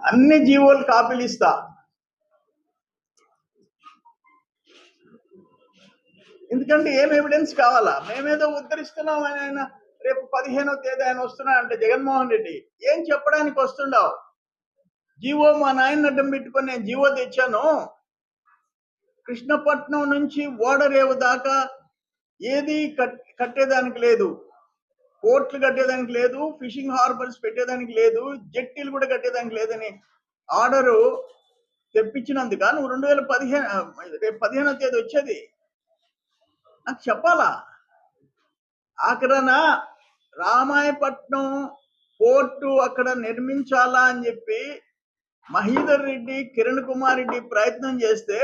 అన్ని జీవోలు కాపీలు ఇస్తా. ఎందుకంటే ఏం ఎవిడెన్స్ కావాలా? మేమేదో ఉద్ధరిస్తున్నాం అని ఆయన రేపు 15వ తేదీ ఆయన వస్తున్నా అంటే జగన్మోహన్ రెడ్డి ఏం చెప్పడానికి వస్తుండవు? జీవో మా నాయన అడ్డం పెట్టుకొని నేను జీవో తెచ్చాను. కృష్ణపట్నం నుంచి ఓడరేవు దాకా ఏది కట్టేదానికి లేదు, పోర్ట్లు కట్టేదానికి లేదు, ఫిషింగ్ హార్బర్స్ పెట్టేదానికి లేదు, జట్టీలు కూడా కట్టేదానికి లేదని ఆర్డరు తెప్పించినందుక నువ్వు 2015 రేపు 15వ తేదీ వచ్చేది నాకు చెప్పాలా? ఆఖరణ రామాయపట్నం పోర్టు అక్కడ నిర్మించాలా అని చెప్పి మహీధర్ రెడ్డి, కిరణ్ కుమార్ రెడ్డి ప్రయత్నం చేస్తే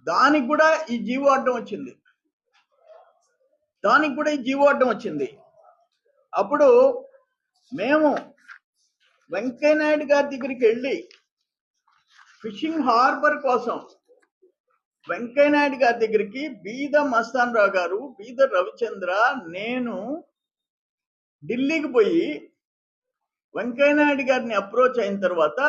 దానికి కూడా ఈ జీవో అడ్డం వచ్చింది. అప్పుడు మేము వెంకయ్యనాయుడు గారి దగ్గరికి వెళ్ళి ఫిషింగ్ హార్బర్ కోసం వెంకయ్యనాయుడు గారి దగ్గరికి బీద మస్తాన్ రావు గారు, బీద రవిచంద్ర, నేను ఢిల్లీకి పోయి వెంకయ్యనాయుడు గారిని అప్రోచ్ అయిన తర్వాత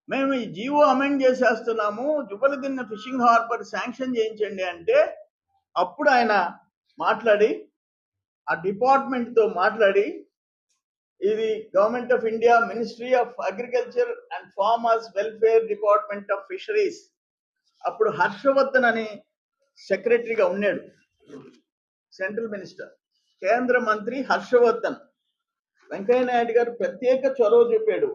మేము ఈ జీవో అమెండ్ చేసేస్తున్నాము, జుబలదిన్న ఫిషింగ్ హార్బర్ శాంక్షన్ చేయించండి అంటే అప్పుడు ఆయన మాట్లాడి ఆ డిపార్ట్మెంట్ తో మాట్లాడి ఇది government of India ministry of agriculture and farmers welfare department of fisheries, అప్పుడు హర్షవర్ధన్ అని సెక్రటరీగా ఉన్నాడు, సెంట్రల్ మినిస్టర్, కేంద్ర మంత్రి హర్షవర్ధన్. వెంకయ్యనాయుడు గారు ప్రత్యేక చొరవ చూపాడు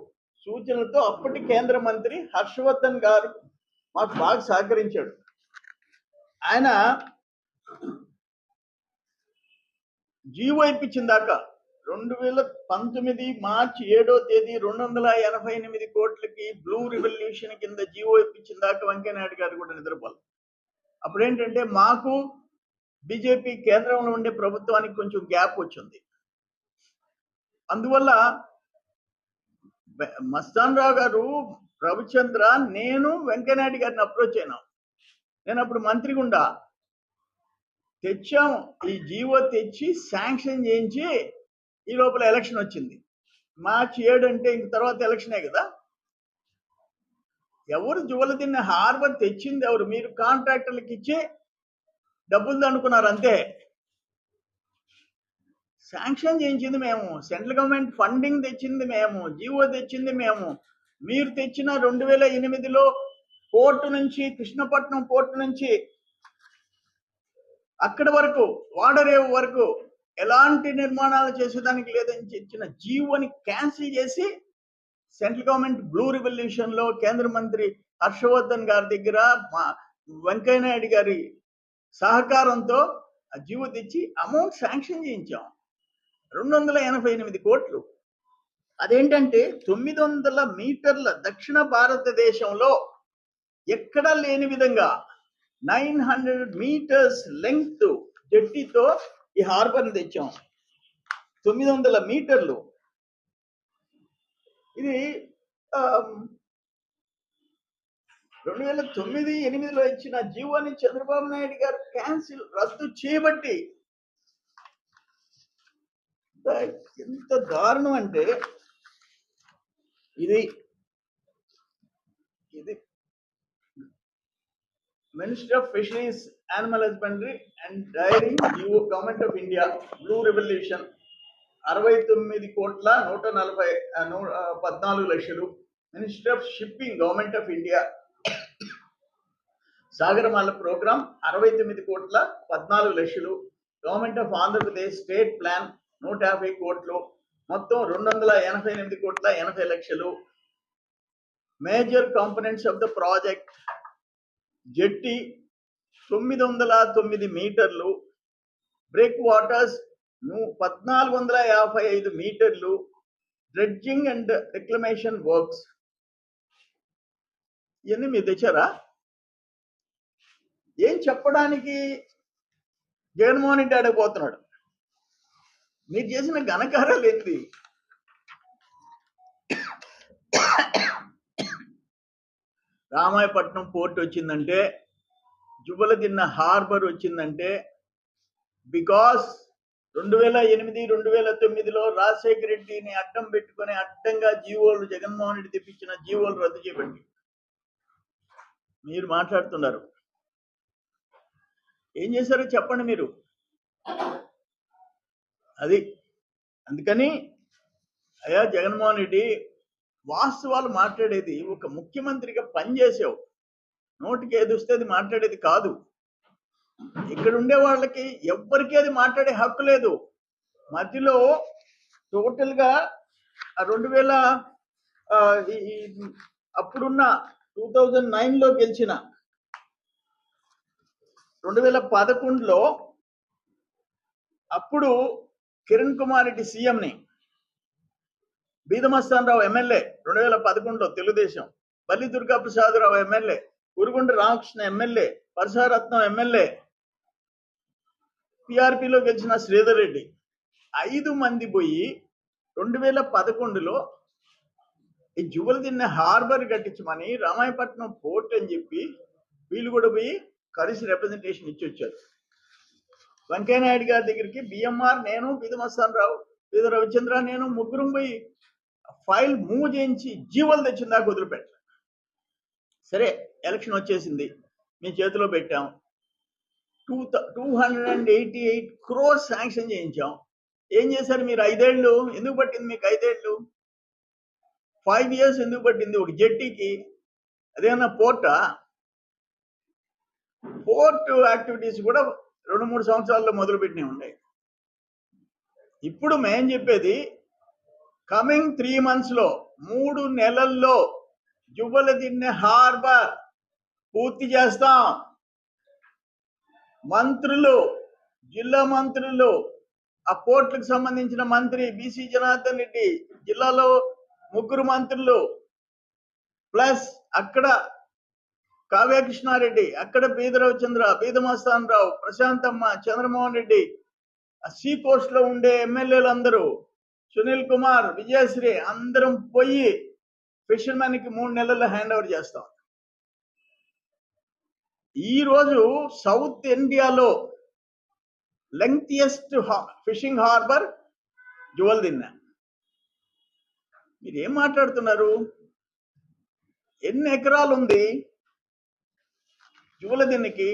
సూచనలతో. అప్పటి కేంద్ర మంత్రి హర్షవర్ధన్ గారు మాకు బాగా సహకరించాడు. ఆయన జీవో ఇప్పించిన దాకా 2019 మార్చి 7వ తేదీ 288 కోట్లకి బ్లూ రివల్యూషన్ కింద జీవో ఇప్పించిన దాకా వెంకయ్యనాయుడు గారు కూడా నిద్రపోవాలి. అప్పుడేంటంటే మాకు బీజేపీ కేంద్రంలో ఉండే ప్రభుత్వానికి కొంచెం గ్యాప్ వచ్చింది. అందువల్ల మస్తాన్ రావు గారు, రవిచంద్ర, నేను వెంకయ్యనాయుడు గారిని అప్రోచ్ అయినాం. నేను అప్పుడు మంత్రి గుండా తెచ్చాం, ఈ జీవో తెచ్చి శాంక్షన్ చేయించి ఈ లోపల ఎలక్షన్ వచ్చింది. మార్చి 7 అంటే ఇంక తర్వాత ఎలక్షనే కదా. ఎవరు జువలదిన్న హార్బర్ తెచ్చింది ఎవరు? మీరు కాంట్రాక్టర్లకు ఇచ్చి డబ్బులు దండుకున్నారు అంతే. శాంక్షన్ చేయించింది మేము, సెంట్రల్ గవర్నమెంట్ ఫండింగ్ తెచ్చింది మేము, జీవో తెచ్చింది మేము. మీరు తెచ్చిన 2008లో పోర్టు నుంచి, కృష్ణపట్నం పోర్టు నుంచి అక్కడి వరకు వాడరేవు వరకు ఎలాంటి నిర్మాణాలు చేసేదానికి లేదని ఇచ్చిన జీవోని క్యాన్సిల్ చేసి సెంట్రల్ గవర్నమెంట్ బ్లూ రివల్యూషన్ లో కేంద్ర మంత్రి హర్షవర్ధన్ గారి దగ్గర వెంకయ్యనాయుడు గారి సహకారంతో ఆ జీవో తెచ్చి అమౌంట్ శాంక్షన్ చేయించాం, 288 కోట్లు. అదేంటంటే 900 మీటర్ల దక్షిణ భారతదేశంలో ఎక్కడా లేని విధంగా 900 మీటర్స్ లెంగ్త్ జట్టితో ఈ హార్బర్ తెచ్చాం. 900 మీటర్లు. ఇది 2009-8లో ఇచ్చిన జీవోని చంద్రబాబు నాయుడు గారు రద్దు చేయబట్టి ఎంత దారుణం అంటే ఇది minister of fisheries, animal husbandry and dairy GO, government of India, blue revolution 69,114 లక్షలు. Minister of shipping, government of India, Sagarmala programme 69,14 లక్షలు. Government of Andhra Pradesh state plan 150 కోట్లు. మొత్తం 288,80 లక్షలు. Major components of the project: jetty 909 మీటర్లు, బ్రేక్ వాటర్స్ 1455 మీటర్లు, dredging and reclamation works. ఇవన్నీ మీరు తెచ్చారా? ఏం చెప్పడానికి జగన్మోహన్ రెడ్డి అడగబోతున్నాడు? మీరు చేసిన ఘనకార్యాలు ఏంటి? రామాయపట్నం పోర్ట్ వచ్చిందంటే, జుబలదిన్న హార్బర్ వచ్చిందంటే బికాస్ 2008 2009లో రాజశేఖర రెడ్డిని అడ్డం పెట్టుకుని అడ్డంగా జీవోలు జగన్మోహన్ రెడ్డి తెప్పించిన జీవోలు రద్దు చేయబడి మీరు మాట్లాడుతున్నారు. ఏం చేశారో చెప్పండి మీరు. అది అందుకని అయ్యా జగన్మోహన్ రెడ్డి వాస్తవాలు మాట్లాడేది ఒక ముఖ్యమంత్రిగా పనిచేసావు, నోటికి ఏది వస్తే అది మాట్లాడేది కాదు. ఇక్కడ ఉండే వాళ్ళకి ఎవ్వరికీ అది మాట్లాడే హక్కు లేదు. మధ్యలో టోటల్ గా 2000 అప్పుడున్న 2009లో గెలిచిన 2011లో అప్పుడు కిరణ్ కుమార్ రెడ్డి సీఎంని, బీదమస్తానరావు ఎమ్మెల్యే 2011లో Telugu Desam, Balli Durga Prasadarao MLA, Urugunda Ramakrishna MLA, Parasaratnam MLA, పిఆర్పిలో గెలిచిన శ్రీధర్ రెడ్డి 5 మంది పోయి 2011లో ఈ జువలదిన్నె హార్బర్ కట్టించమని రామాయపట్నం పోర్ట్ అని చెప్పి వీళ్ళు కూడా పోయి కలిసి రిప్రజెంటేషన్ ఇచ్చి వచ్చారు. వెంకయ్యనాయుడు గారి దగ్గరికి బిఎంఆర్, నేను, బీదమస్తానరావు, బీద రవిచంద్ర, నేను ముగ్గురం పోయి ఫైల్ మూవ్ చేయించి జీవోలు తెచ్చిన దాకా వదిలిపెట్టాం. సరే ఎలక్షన్ వచ్చేసింది, మీ చేతిలో పెట్టాం. 288 crores శాంక్షన్ చేయించాం. ఏం చేశారు మీరు 5 ఏళ్ళు? ఎందుకు పట్టింది మీకు 5 ఏళ్ళు? 5 years ఎందుకు పట్టింది ఒక జెట్టీకి? అదేమన్నా పోర్టా? పోర్ట్ యాక్టివిటీస్ కూడా 2-3 సంవత్సరాల్లో మొదలు పెట్టినవి ఉన్నాయి. ఇప్పుడు మేం చెప్పేది కమింగ్ 3 months లో 3 నెలల్లో జువ్వలదిన్నె హార్బర్ పూర్తి చేస్తాం. మంత్రులు, జిల్లా మంత్రులు, ఆ పోర్టులకు సంబంధించిన మంత్రి బీసీ జనార్దన్ రెడ్డి, జిల్లాలో 3 మంత్రులు, ప్లస్ అక్కడ కావ్య కృష్ణారెడ్డి, అక్కడ బీద రవిచంద్ర, బీదమస్తానరావు, ప్రశాంతమ్మ, చంద్రమోహన్ రెడ్డి, సీ పోస్ట్ లో ఉండే ఎమ్మెల్యేలు అందరూ, సునీల్ కుమార్, విజయశ్రీ, అందరం పోయి ఫిషర్మెన్ కి 3 నెలల్లో హ్యాండ్ ఓవర్ చేస్తాం. ఈ రోజు సౌత్ ఇండియాలో లెంగ్తియెస్ట్ ఫిషింగ్ హార్బర్ జువలదిన్నె. మీరు ఏం మాట్లాడుతున్నారు? ఎన్ని ఎకరాలు ఉంది జువలదిన్నెకి?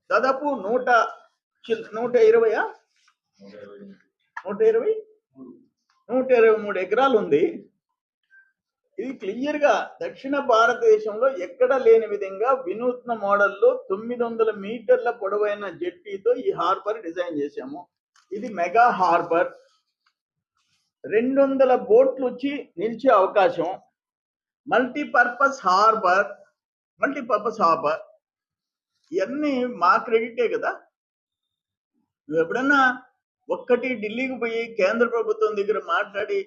దాదాపు 123 ఎకరాలు ఉంది. ఇది క్లియర్ గా దక్షిణ భారతదేశంలో ఎక్కడ లేని విధంగా వినూత్న మోడల్లో 900 మీటర్ల పొడవైన జెట్టీతో ఈ హార్బర్ డిజైన్ చేశాము. ఇది మెగా హార్బర్. 200 బోట్లు వచ్చి నిలిచే అవకాశం. Multipurpose harbour. ఇవన్నీ మా క్రెడిటే కదా. నువ్వు ఎప్పుడన్నా ఒక్కటి ఢిల్లీకి పోయి కేంద్ర ప్రభుత్వం దగ్గర మాట్లాడి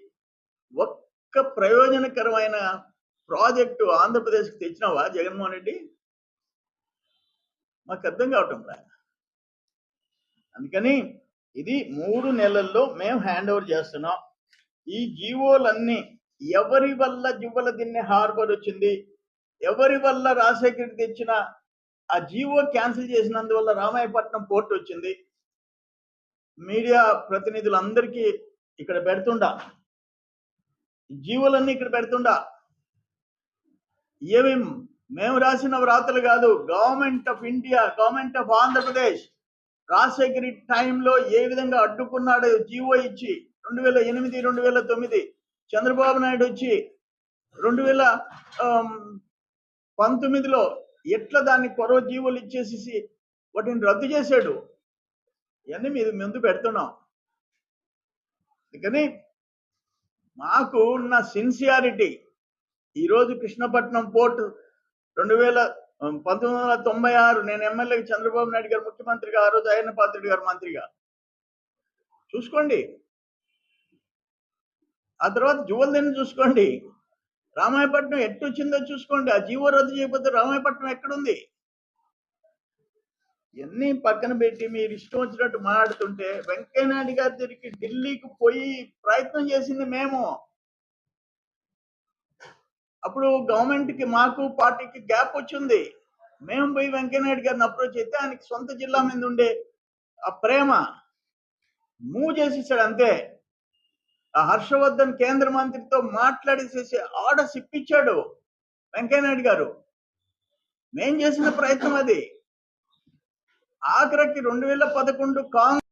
ఒక్క ప్రయోజనకరమైన ప్రాజెక్టు ఆంధ్రప్రదేశ్కి తెచ్చినావా జగన్మోహన్ రెడ్డి? మాకు అర్థం కావటం లేదు. అందుకని ఇది 3 నెలల్లో మేము హ్యాండ్ ఓవర్ చేస్తున్నాం. ఈ జీవోలన్నీ ఎవరి వల్ల జువ్వలదిన్నె హార్బర్ వచ్చింది, ఎవరి వల్ల రాజశేఖర తెచ్చిన ఆ జీవో క్యాన్సిల్ చేసినందువల్ల రామాయపట్నం పోర్ట్ వచ్చింది. మీడియా ప్రతినిధులందరికీ ఇక్కడ పెడుతుండా, జీవోలన్నీ ఇక్కడ పెడుతుండా. ఏమి మేము రాసిన వ్రాతలు కాదు, government of India, government of Andhra Pradesh Rajasekhara టైంలో ఏ విధంగా అడ్డుకున్నాడో జీవో ఇచ్చి 2008 2009, చంద్రబాబు నాయుడు వచ్చి 2019లో ఎట్లా దాన్ని కొరవ జీవోలు ఇచ్చేసి వాటిని రద్దు చేశాడు. ఇవన్నీ మీద ముందు పెడుతున్నాం. అందుకని మాకు ఉన్న సిన్సియారిటీ, ఈరోజు కృష్ణపట్నం పోర్ట్ 1996 నేను ఎమ్మెల్యే, చంద్రబాబు నాయుడు గారు ముఖ్యమంత్రిగా, ఆ రోజు అయ్యన్న పాత్రుడు గారు మంత్రిగా. చూసుకోండి. ఆ తర్వాత జువలదిన్నె చూసుకోండి. రామాయపట్నం ఎట్టొచ్చిందో చూసుకోండి. ఆ జీవో రద్దు చేయకపోతే రామాయపట్నం ఎక్కడుంది? ఇవన్నీ పక్కన పెట్టి మీరు ఇష్టం వచ్చినట్టు మాట్లాడుతుంటే, వెంకయ్యనాయుడు గారి దగ్గరికి ఢిల్లీకి పోయి ప్రయత్నం చేసింది మేము. అప్పుడు గవర్నమెంట్ కి మాకు పార్టీకి గ్యాప్ వచ్చింది. మేము పోయి వెంకయ్యనాయుడు గారిని అప్రోచ్ అయితే ఆయనకి సొంత జిల్లా మీద ఉండే ఆ ప్రేమ, మూవ్ చేసేసాడు అంతే. ఆ హర్షవర్ధన్ కేంద్ర మంత్రితో మాట్లాడేసేసి ఆర్డర్స్ ఇప్పించాడు వెంకయ్యనాయుడు గారు. మేం చేసిన ప్రయత్నం అది. ఆఖరికి 2011 కాంగ్రెస్